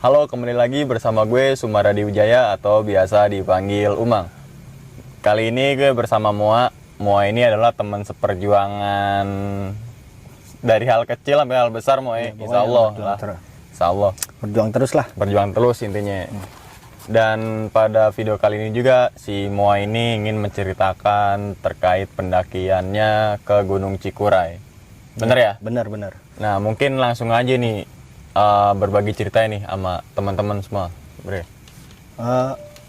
Halo, kembali lagi bersama gue Sumaradi Wijaya atau biasa dipanggil Umang. Kali ini gue bersama Moa. Moa ini adalah teman seperjuangan dari hal kecil sampai hal besar, Moa. Insya Allah lah. Insya Allah. Berjuang terus lah. Berjuang terus intinya. Dan pada video kali ini juga si Moa ini ingin menceritakan terkait pendakiannya ke Gunung Cikuray. Bener ya? Benar. Nah, mungkin langsung aja nih berbagi cerita ini sama teman-teman semua, Bre.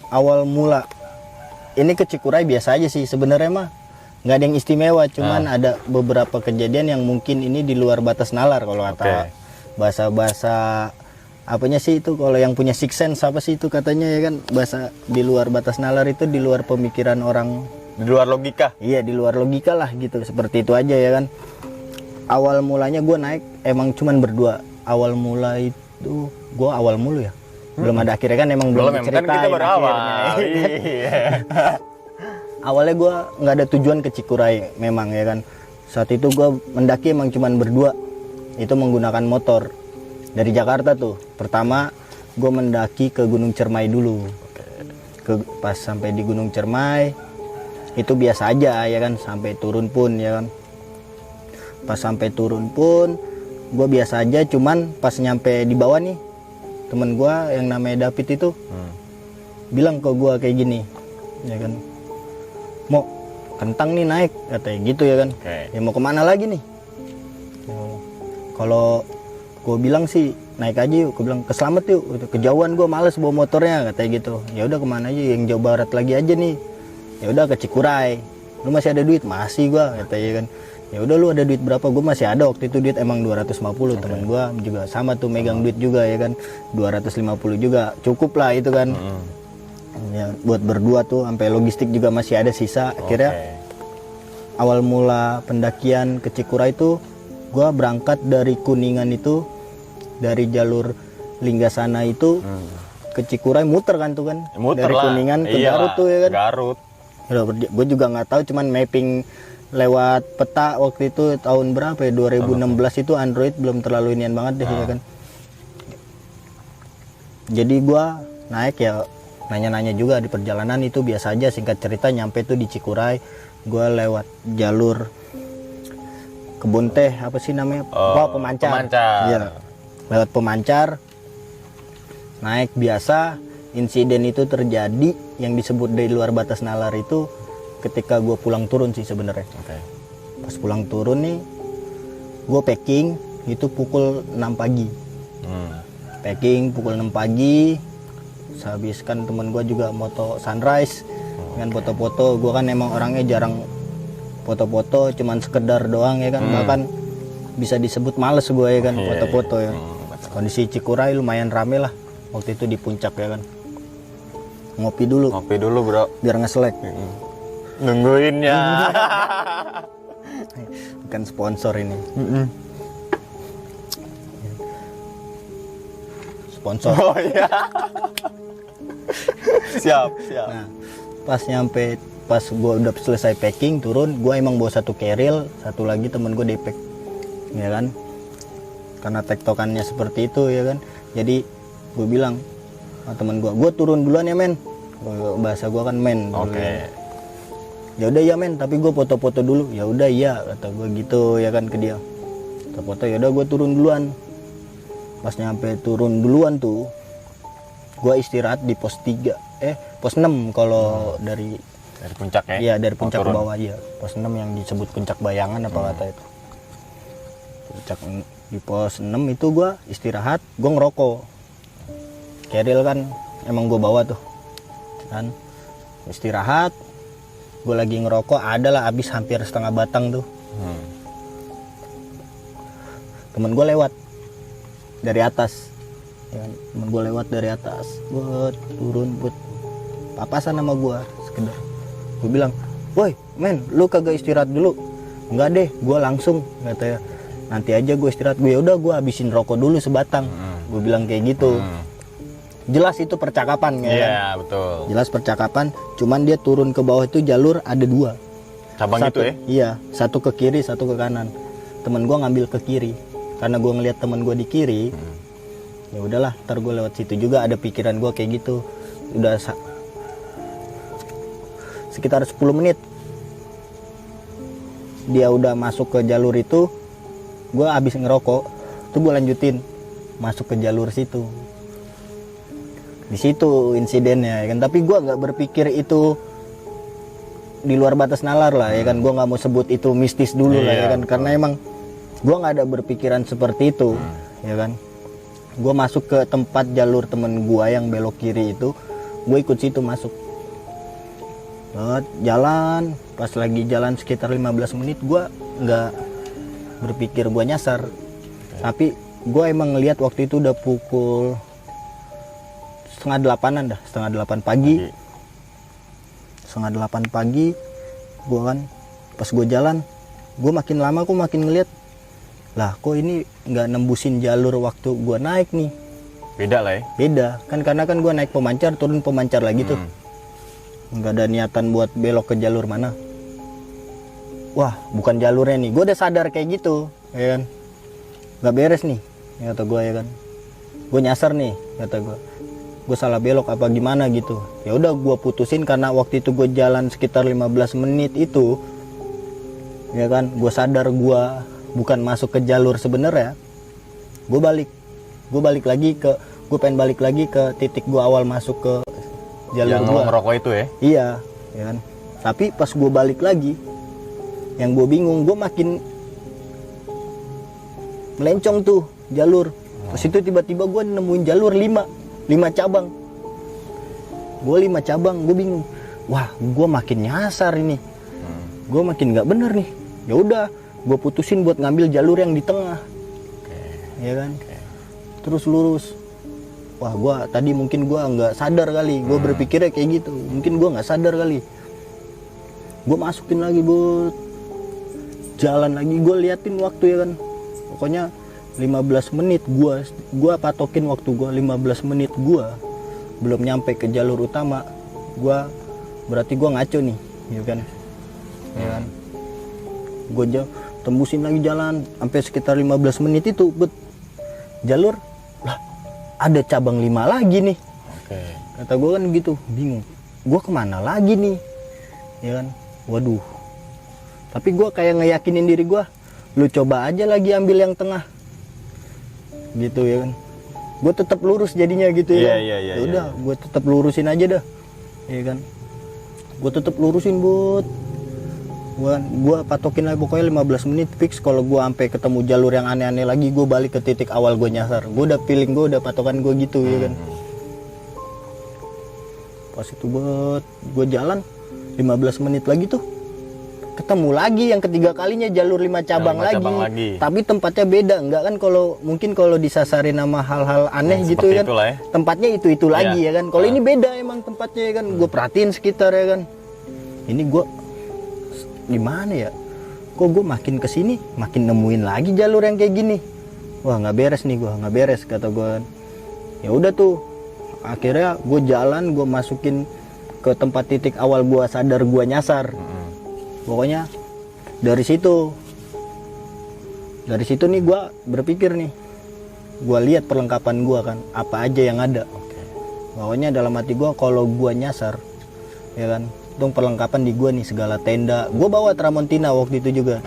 Awal mula ini ke Cikuray biasa aja sih sebenarnya mah, nggak ada yang istimewa, cuman ada beberapa kejadian yang mungkin ini di luar batas nalar kalau kata bahasa apanya sih itu, kalau yang punya six sense apa sih itu katanya ya kan, bahasa di luar batas nalar itu di luar pemikiran orang, Di luar logika. iya di luar logika lah gitu, seperti itu aja ya kan. Awal mulanya gue naik emang cuman berdua. Awal mula itu gue awal mulu ya, belum ada akhirnya kan, emang belum diceritain kan kita baru awal. Awalnya gue nggak ada tujuan ke Cikuray memang ya kan. Saat itu gue mendaki emang cuman berdua, itu menggunakan motor dari Jakarta tuh. Pertama gue mendaki ke Gunung Cermai dulu. Pas sampai di Gunung Cermai itu biasa aja ya kan, sampai turun pun ya kan. Pas sampai turun pun gue biasa aja, cuman pas nyampe di bawah nih, temen gue yang namanya David itu bilang ke gue kayak gini ya kan, mau kentang nih naik katanya gitu ya kan. Ya mau kemana lagi nih? Kalau gue bilang sih naik aja yuk, gue bilang ke Slamet yuk, kejauhan gue males bawa motornya katanya gitu. Ya udah kemana aja, yang jauh barat lagi aja nih. Ya udah ke Cikuray. Lu masih ada duit? Masih gue katanya kan. Ya udah lu ada duit berapa? Gue masih ada waktu itu duit emang 250. Temen gue juga sama tuh megang duit juga ya kan, 250 juga cukup lah itu kan. Ya, buat berdua tuh, sampai logistik juga masih ada sisa. Akhirnya awal mula pendakian ke Cikuray itu gue berangkat dari Kuningan itu, dari jalur Linggasana itu ke Cikuray, muter kan tuh kan, dari Kuningan ke Garut tuh ya kan. Garut. Gue juga nggak tahu, cuman mapping lewat peta waktu itu tahun berapa ya, 2016 itu Android belum terlalu inian banget deh ya kan. Jadi gua naik ya, nanya-nanya juga di perjalanan itu biasa aja, singkat cerita nyampe tuh di Cikuray. Gua lewat jalur kebun teh apa sih namanya, Pemancar. Iya, lewat Pemancar naik biasa. Insiden itu terjadi yang disebut dari luar batas nalar itu ketika gue pulang turun sih sebenarnya. Pas pulang turun nih, gue packing itu pukul 6 pagi. Packing pukul 6 pagi. Sehabis kan temen gue juga moto sunrise dengan foto-foto. Gue kan emang orangnya jarang foto-foto, cuman sekedar doang ya kan. Bahkan bisa disebut males gue ya kan, foto-foto ya. Kondisi Cikuray lumayan rame lah waktu itu di puncak ya kan. Ngopi dulu Bro, biar ngeselek. Nungguin ya. Bukan sponsor ini. Sponsor. Oh iya. siap. Nah, pas gue udah selesai packing turun, gue emang bawa satu keril, satu lagi temen gue depek ya kan, karena tektokannya seperti itu ya kan. Jadi gue bilang sama temen gue turun duluan ya men, bahasa gue kan men. Ya udah ya men, tapi gue foto-foto dulu. Ya udah iya kata gue gitu ya kan ke dia, foto-foto. Ya udah gue turun duluan. Pas nyampe turun duluan tuh, gue istirahat di pos 3 pos 6 kalau dari puncak ya. Iya, dari puncak ke bawah aja. Pos 6 yang disebut puncak bayangan apa kata itu. Puncak di pos 6 itu gue istirahat, gue ngerokok. Keril kan emang gue bawa tuh kan, istirahat gue lagi ngerokok, adalah habis hampir setengah batang tuh. Temen gue lewat dari atas ya, temen gue lewat dari atas, buat turun, buat papasan sama gue sekedar. Gue bilang, woi men, lu kagak istirahat dulu? Enggak deh, gue langsung katanya, nanti aja gue istirahat. Gue udah, gue habisin rokok dulu sebatang. Gue bilang kayak gitu. Jelas itu percakapan ya. Iya, betul. Jelas percakapan, cuman dia turun ke bawah itu jalur ada 2. Cabang satu, itu ya? Iya, satu ke kiri, satu ke kanan. Temen gue ngambil ke kiri, karena gue ngeliat temen gue di kiri, Ya udahlah, ntar gue lewat situ juga, ada pikiran gue kayak gitu. Udah sekitar 10 menit dia udah masuk ke jalur itu, gue habis ngerokok tuh gue lanjutin masuk ke jalur situ. Di situ insidennya ya kan, tapi gue nggak berpikir itu di luar batas nalar lah ya kan. Gue nggak mau sebut itu mistis dulu lah ya kan, karena emang gue nggak ada berpikiran seperti itu ya kan. Gue masuk ke tempat jalur temen gue yang belok kiri itu, gue ikut situ masuk. Jalan, pas lagi jalan sekitar 15 menit gue nggak berpikir gue nyasar. Tapi gue emang ngeliat waktu itu udah pukul setengah 8-an dah, setengah 8 pagi. Setengah 8 pagi gue kan pas gue jalan, gue makin lama kok makin ngeliat, lah kok ini nggak nembusin jalur waktu gue naik nih. Beda lah ya. Beda kan, karena kan gue naik pemancar, turun pemancar lagi tuh, nggak ada niatan buat belok ke jalur mana. Wah bukan jalurnya nih, gue udah sadar kayak gitu ya kan, nggak beres nih kata gue ya kan. Gue nyasar nih kata gue salah belok apa gimana gitu. Ya udah gue putusin, karena waktu itu gue jalan sekitar 15 menit itu ya kan, gue sadar gue bukan masuk ke jalur sebenarnya. Gue balik lagi ke, gue pengen balik lagi ke titik gue awal masuk ke jalur yang gue ngerokok itu ya. Iya ya kan. Tapi pas gue balik lagi, yang gue bingung, gue makin melencong tuh jalur. Pas itu tiba-tiba gue nemuin jalur 5 cabang. Gue 5 cabang, gue bingung. Wah, gue makin nyasar ini. Gue makin nggak bener nih. Ya udah, gue putusin buat ngambil jalur yang di tengah. Ya kan. Terus lurus. Wah, mungkin gue nggak sadar kali. Gue berpikirnya kayak gitu. Mungkin gue nggak sadar kali. Gue masukin lagi buat jalan lagi. Gue liatin waktu ya kan. Pokoknya 15 menit gue patokin waktu gue 15 menit gue belum nyampe ke jalur utama. Berarti gue ngaco nih, ya kan? Ya kan? Gue tembusin lagi jalan sampai sekitar 15 menit itu, jalur lah ada cabang 5 lagi nih. Kata gue kan gitu, bingung. Gue kemana lagi nih, ya kan? Waduh. Tapi gue kayak ngeyakinin diri gue, lu coba aja lagi ambil yang tengah. Gitu ya kan, gue tetap lurus jadinya gitu ya. Ya udah, gue tetap lurusin aja dah, ya kan. Gue tetap lurusin gue patokin lagi pokoknya 15 menit fix. Kalau gue sampai ketemu jalur yang aneh-aneh lagi, gue balik ke titik awal gue nyasar. Gue udah feeling, gue udah patokan gue gitu ya kan. Pas itu gue jalan 15 menit lagi tuh ketemu lagi yang ketiga kalinya jalur 5 cabang lagi. Tapi tempatnya beda, enggak kan? Mungkin kalau disasarin nama hal-hal aneh gitu kan, ya. Tempatnya itu lagi ya kan. Kalau ini beda emang tempatnya ya kan. Gue perhatiin sekitar ya kan. Ini gue gimana ya? Kok gue makin kesini makin nemuin lagi jalur yang kayak gini. Wah nggak beres nih, nggak beres kata gue. Ya udah tuh, akhirnya gue jalan, gue masukin ke tempat titik awal gue sadar gue nyasar. Pokoknya dari situ nih gue berpikir nih, gue lihat perlengkapan gue kan, apa aja yang ada. Pokoknya dalam hati gue, kalau gue nyasar ya kan, itu perlengkapan di gue nih, segala tenda. Gue bawa Tramontina waktu itu juga.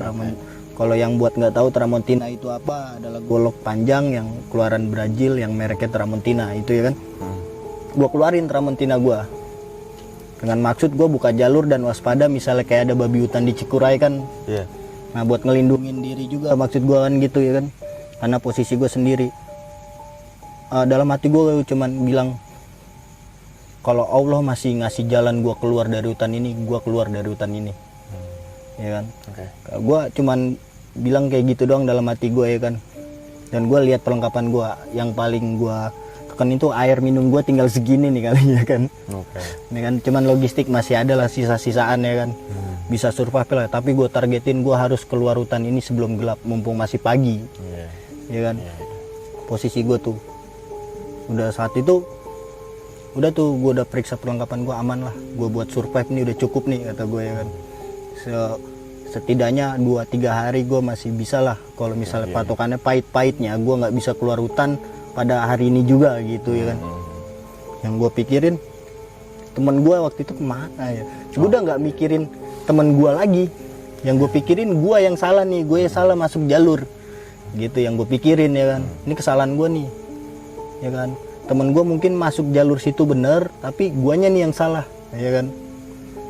Kalau yang buat nggak tahu Tramontina itu apa, adalah golok panjang yang keluaran Brazil yang mereknya Tramontina itu ya kan. Gue keluarin Tramontina gue dengan maksud gue buka jalur dan waspada misalnya kayak ada babi hutan di Cikuray kan. Nah buat ngelindungin diri juga maksud gue kan gitu ya kan, karena posisi gue sendiri. Dalam hati gue cuman bilang, kalau Allah masih ngasih jalan gue keluar dari hutan ini, gue keluar dari hutan ini. Ya kan. Gue cuman bilang kayak gitu doang dalam hati gue ya kan. Dan gue lihat perlengkapan gue, yang paling gue kan itu air minum gue tinggal segini nih kali ya kan. Ini kan cuman logistik masih ada lah sisa-sisaan ya kan. Bisa survive lah, tapi gue targetin gue harus keluar hutan ini sebelum gelap, mumpung masih pagi. Ya kan. Posisi gue tuh udah saat itu udah tuh, gue udah periksa perlengkapan gue aman lah, gue buat survive nih udah cukup nih kata gue ya kan. Setidaknya 2-3 hari gue masih bisa lah. Kalau misalnya patokannya pahit-pahitnya gue nggak bisa keluar hutan, pada hari ini juga gitu ya kan. Yang gue pikirin teman gue waktu itu kemana ya, gue udah nggak mikirin teman gue lagi. Yang gue pikirin gue yang salah nih, gue yang salah masuk jalur gitu, yang gue pikirin ya kan. Ini kesalahan gue nih ya kan. Temen gue mungkin masuk jalur situ bener, tapi guanya nih yang salah ya kan.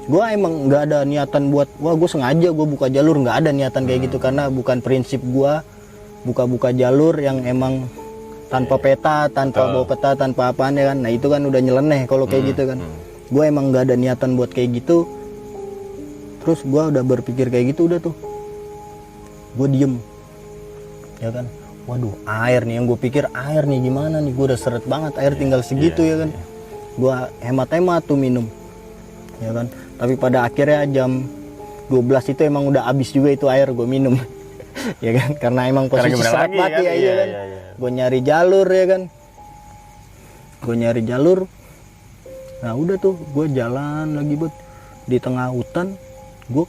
Gue emang nggak ada niatan buat wah gue sengaja gue buka jalur, nggak ada niatan kayak gitu, karena bukan prinsip gue buka jalur yang emang tanpa peta, tanpa bawa peta, tanpa apaan ya kan. Nah itu kan udah nyeleneh kalau kayak gitu kan. Gue emang nggak ada niatan buat kayak gitu. Terus gue udah berpikir kayak gitu, udah tuh gue diem ya kan. Waduh, air nih, yang gue pikir air nih gimana nih, gue udah seret banget, air tinggal segitu ya kan. Gue hemat-hemat tuh minum ya kan. Tapi pada akhirnya jam 12 itu emang udah habis juga itu air gue minum ya kan, karena emang posisi seret mati ya, iya kan. Gue nyari jalur ya kan, gue nyari jalur. Nah udah tuh gue jalan lagi buat di tengah hutan, gue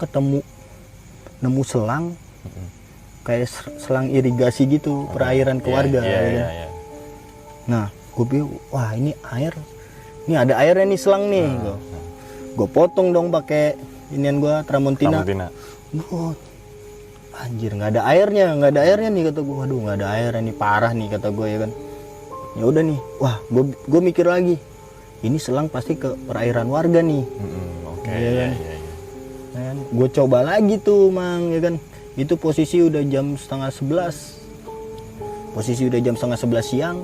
nemu selang kayak selang irigasi gitu, perairan ke warga ya kan? Nah gue bilang wah ini air, ini ada airnya nih selang nih. Gue potong dong pakai inian gue Tramontina. Oh, anjir nggak ada airnya nih kata gue. Waduh nggak ada airnya nih, parah nih kata gue ya kan. Ya udah nih, wah gue mikir lagi, ini selang pasti ke perairan warga nih. Ya kan? Gue coba lagi tuh mang ya kan. Itu posisi udah jam 10:30. Posisi udah jam 10:30 siang.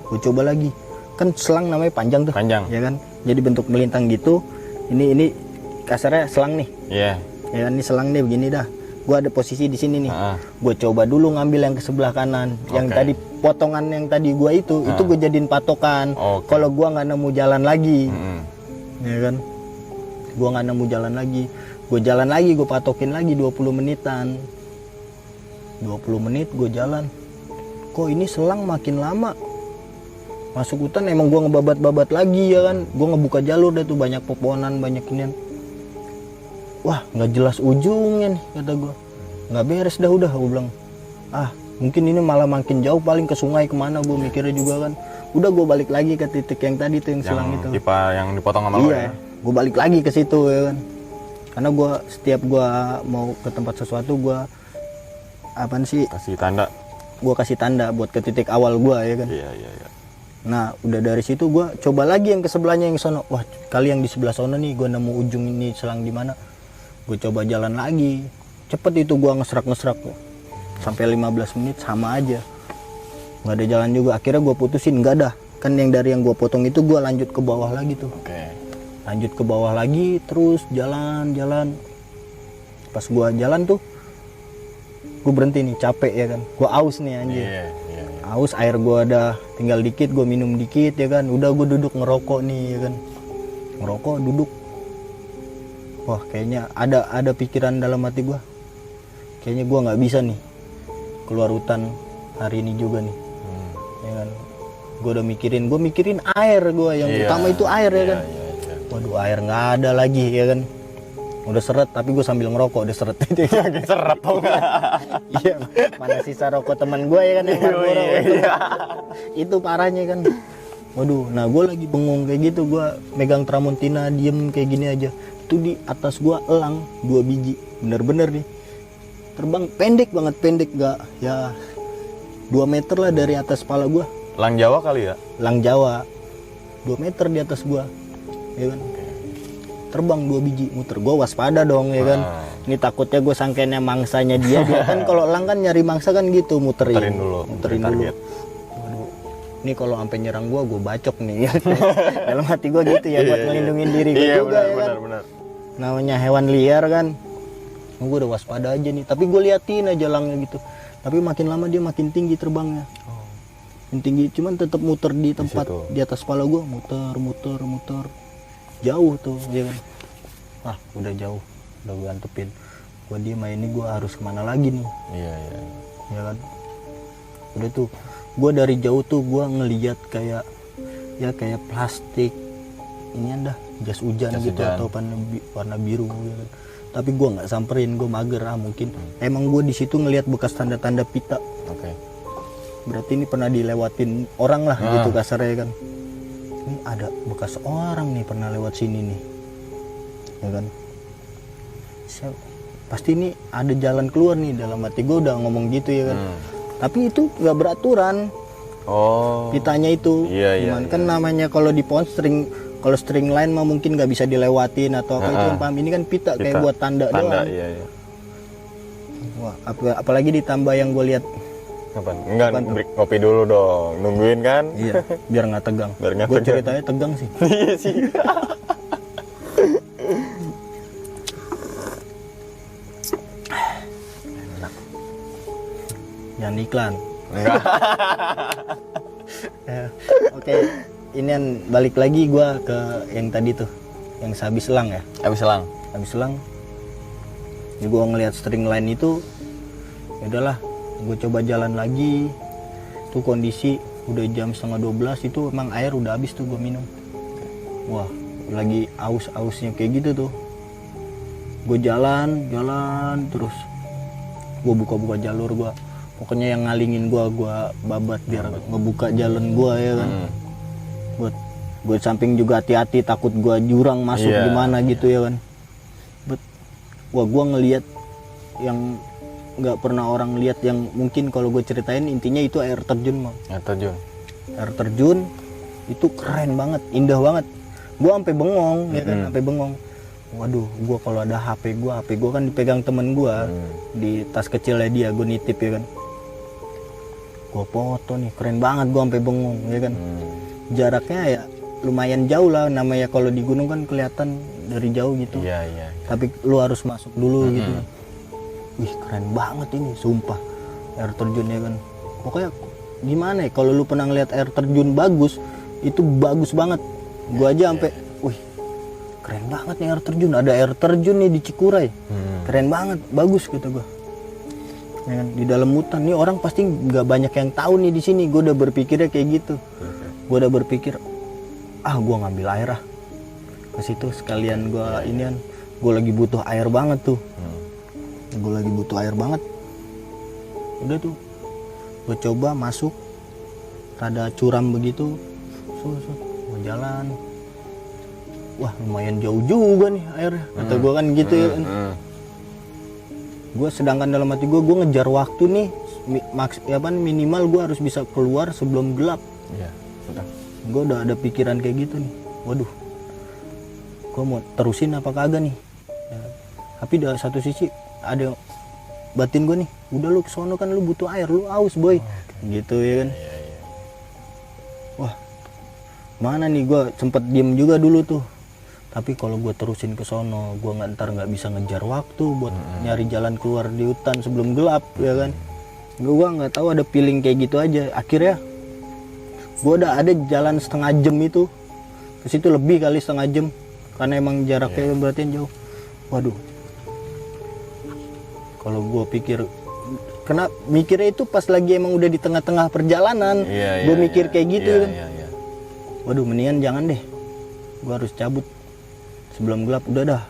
Gue coba lagi. Kan selang namanya panjang tuh. Panjang. Ya kan? Jadi bentuk melintang gitu. Ini kasarnya selang nih. Iya. Ya kan, ini selang nih begini dah. Gue ada posisi di sini nih. Gue coba dulu ngambil yang ke sebelah kanan. Yang tadi potongan yang tadi gue itu gue jadiin patokan. Kalau gue nggak nemu jalan lagi. Ya kan? Gue nggak nemu jalan lagi. Gue jalan lagi, gue patokin lagi 20 menitan. 20 menit gue jalan, kok ini selang makin lama masuk hutan. Emang gue ngebabat-babat lagi ya kan, gue ngebuka jalur deh tuh, banyak pepohonan, banyak inian. Wah nggak jelas ujungnya nih kata gue, nggak beres dah udah. Gue bilang mungkin ini malah makin jauh, paling ke sungai kemana, gue mikirnya juga kan. Udah gue balik lagi ke titik yang tadi tuh, yang selang itu yang dipotong sama lo ya. Gue balik lagi ke situ ya kan, karena gue setiap gue mau ke tempat sesuatu gue kasih tanda buat ke titik awal gue ya kan. Iya. Nah udah dari situ gue coba lagi yang ke sebelahnya, yang sono. Wah kali yang di sebelah sono nih gue nemu ujung ini selang di mana. Gue coba jalan lagi, cepet itu gue ngesrak sampai 15 menit sama aja, nggak ada jalan juga. Akhirnya gue putusin, nggak ada kan, yang dari yang gue potong itu gue lanjut ke bawah lagi tuh. Lanjut ke bawah lagi, terus jalan. Pas gue jalan tuh gue berhenti nih, capek ya kan, gue aus nih anjir. Aus, air gue ada tinggal dikit, gue minum dikit ya kan. Udah gue duduk ngerokok nih ya kan, ngerokok duduk. Wah kayaknya ada pikiran dalam hati gue, kayaknya gue nggak bisa nih keluar hutan hari ini juga nih. Ya kan, gue udah mikirin air, gue yang utama itu air ya kan. Waduh air nggak ada lagi ya kan. Udah seret, tapi gue sambil ngerokok udah seret itu. Seret tau nggak? Iya, mana sisa rokok teman gue ya kan yang Marlboro. Itu parahnya kan. Waduh, nah gue lagi bengong kayak gitu, gue megang Tramontina diem kayak gini aja. Itu di atas gue elang 2 biji, bener-bener nih. Terbang pendek banget, gak ya 2 meter lah dari atas kepala gue. Elang Jawa kali ya? Elang Jawa 2 meter di atas gue, ya kan. Terbang 2 biji, muter. Gue waspada dong ya kan. Ini takutnya gue sangkanya mangsanya dia kan. Kalau elang kan nyari mangsa kan gitu, muterin dulu. Waduh, ini kalau sampai nyerang gue bacok nih ya. Dalam hati gue gitu ya, buat ngelindungin diri gue juga ya kan. Namanya hewan liar kan. Gue udah waspada aja nih, tapi gue liatin aja elangnya gitu. Tapi makin lama dia makin tinggi terbangnya. Makin tinggi, cuman tetap muter di tempat di atas kepala gue, muter. Jauh tuh ya kan. Udah jauh, udah gue antepin. Gue diem, ini gue harus kemana lagi nih. Iya ya kan. Udah tuh gue dari jauh tuh gue ngeliat kayak plastik ini dah, jas hujan gitu, atau warna biru ya kan. Tapi gue nggak samperin, gue mager mungkin emang gue di situ ngelihat bekas tanda-tanda pita. berarti ini pernah dilewatin orang lah gitu kasarnya kan. Ini ada bekas orang nih pernah lewat sini nih, ya kan. Pasti ini ada jalan keluar nih, dalam hati gue udah ngomong gitu ya kan. Tapi itu nggak beraturan. Oh. Pitanya itu, Iya, gimana kan namanya kalau di pohon string, kalau string line mah mungkin nggak bisa dilewatin atau apa itu kan paham. Ini kan pita kayak buat tanda doang. Iya. Wah, apalagi ditambah yang gue lihat. Kapan? Enggak, break kopi dulu dong. Nungguin kan? Iya, biar nggak tegang. Biar nggak Gue tegang. ceritanya tegang sih. Iya sih. Jangan iklan. Enggak. Oke, ini kan balik lagi gue ke yang tadi tuh, yang sehabis selang ya. Habis selang. Habis selang, gue ngelihat string line itu, ya udahlah, gue coba jalan lagi. Tuh kondisi udah jam 11:30 itu emang air udah habis tuh gue minum. Wah, lagi aus-ausnya kayak gitu tuh. Gue jalan terus. Gue buka-buka jalur gue. Pokoknya yang ngalingin gue babat biar ngebuka jalan gue ya kan. Gue samping juga hati-hati takut gue jurang masuk gimana gitu ya kan. Wah, gue ngelihat yang nggak pernah orang lihat, yang mungkin kalau gue ceritain intinya itu air terjun mah. Air terjun itu keren banget, indah banget. Gue sampai bengong ya kan, sampai bengong. Waduh, gue kalau ada HP gue kan dipegang temen gue di tas kecilnya dia, gue nitip ya kan. Gue foto nih, keren banget, gue sampai bengong ya kan. Jaraknya ya lumayan jauh lah, namanya kalau di gunung kan kelihatan dari jauh gitu. Iya. Tapi lu harus masuk dulu gitu. Wih, keren banget ini, sumpah. Air terjun ya kan. Pokoknya gimana ya, kalau lu pernah ngeliat air terjun bagus, itu bagus banget. Gua aja sampai, wih, keren banget nih air terjun. Ada air terjun nih di Cikuray. Keren banget, bagus gitu gua. Ya kan, di dalam hutan nih orang pasti nggak banyak yang tahu nih di sini. Gua udah berpikirnya kayak gitu. Gua udah berpikir, gua ngambil air ke situ sekalian. Gua inian, gua lagi butuh air banget tuh. Gue lagi butuh air banget. Udah tuh gue coba masuk, rada curam begitu, gue jalan. Wah, lumayan jauh juga nih airnya, kata gue kan gitu ya kan. Gue sedangkan dalam hati gue ngejar waktu nih, minimal gue harus bisa keluar sebelum gelap. Gue udah ada pikiran kayak gitu nih. Waduh, gue mau terusin apa kagak nih ya. Tapi dari satu sisi ada batin gue nih, udah lu kesono kan, lu butuh air, lu aus boy, gitu ya kan. Wah, mana nih, gue sempet diem juga dulu tuh. Tapi kalau gue terusin ke sono, gue ntar nggak bisa ngejar waktu buat nyari jalan keluar di hutan sebelum gelap ya kan. Gue nggak tahu, ada feeling kayak gitu aja. Akhirnya gue udah ada jalan setengah jam itu ke situ, lebih kali setengah jam, karena emang jaraknya berarti jauh. Waduh, kalau gue pikir, karena mikirnya itu pas lagi emang udah di tengah-tengah perjalanan, gue mikir kayak gitu kan. Waduh, mendingan jangan deh, gue harus cabut sebelum gelap. Udah dah,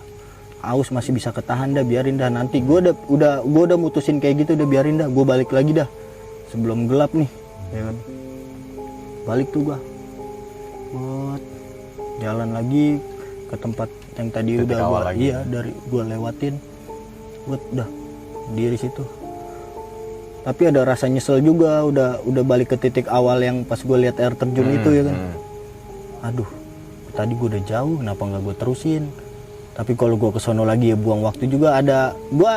aus masih bisa ketahan dah, biarin dah, nanti gue udah mutusin kayak gitu, udah biarin dah, gue balik lagi dah sebelum gelap nih ya kan. Balik tuh gue buat jalan lagi ke tempat yang tadi udah gue dari gue lewatin, buat udah diri situ. Tapi ada rasa nyesel juga, udah balik ke titik awal yang pas gue lihat air terjun itu ya kan. Aduh, tadi gue udah jauh, kenapa nggak gue terusin? Tapi kalau gue kesono lagi ya buang waktu juga. Ada gue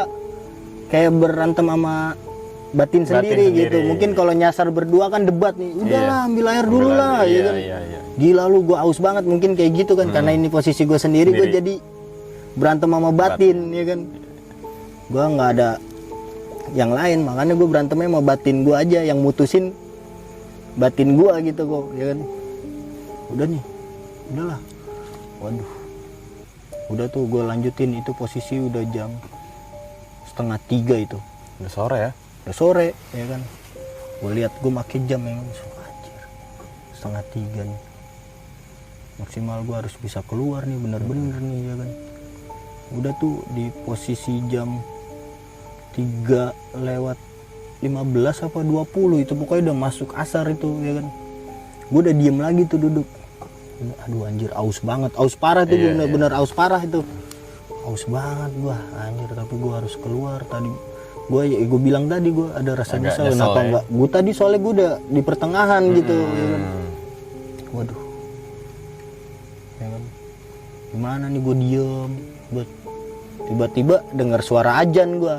kayak berantem sama batin sendiri gitu. Mungkin kalau nyasar berdua kan debat nih, udahlah ambil air dulu lah ya kan. Gila lu, gue aus banget, mungkin kayak gitu kan. Karena ini posisi gue sendiri, gue jadi berantem sama batin ya kan. Gue nggak ada yang lain, makanya gue berantemnya sama batin gue aja, yang mutusin batin gue gitu kok ya kan. Udah nih, udahlah. Waduh, udah tuh gue lanjutin. Itu posisi udah jam 2:30 itu, udah sore ya. Udah sore ya kan. Gue lihat, gue pakai jam yang anjir 2:30 nih, maksimal gue harus bisa keluar nih, bener-bener nih ya kan. Udah tuh di posisi jam 3 lewat 15 apa 20 itu pokoknya udah masuk asar itu ya kan. Gue udah diem lagi tuh duduk. Aduh anjir aus banget, aus parah tuh, bener-bener aus parah itu. Aus banget gua anjir, tapi gua harus keluar tadi. Gue bilang tadi gue ada rasa Agak nyesel nyesel kenapa ya? enggak. Gue tadi soalnya gue udah di pertengahan gitu ya kan. Waduh. Ya kan. Gimana nih gue diem. Tiba-tiba dengar suara ajan gue.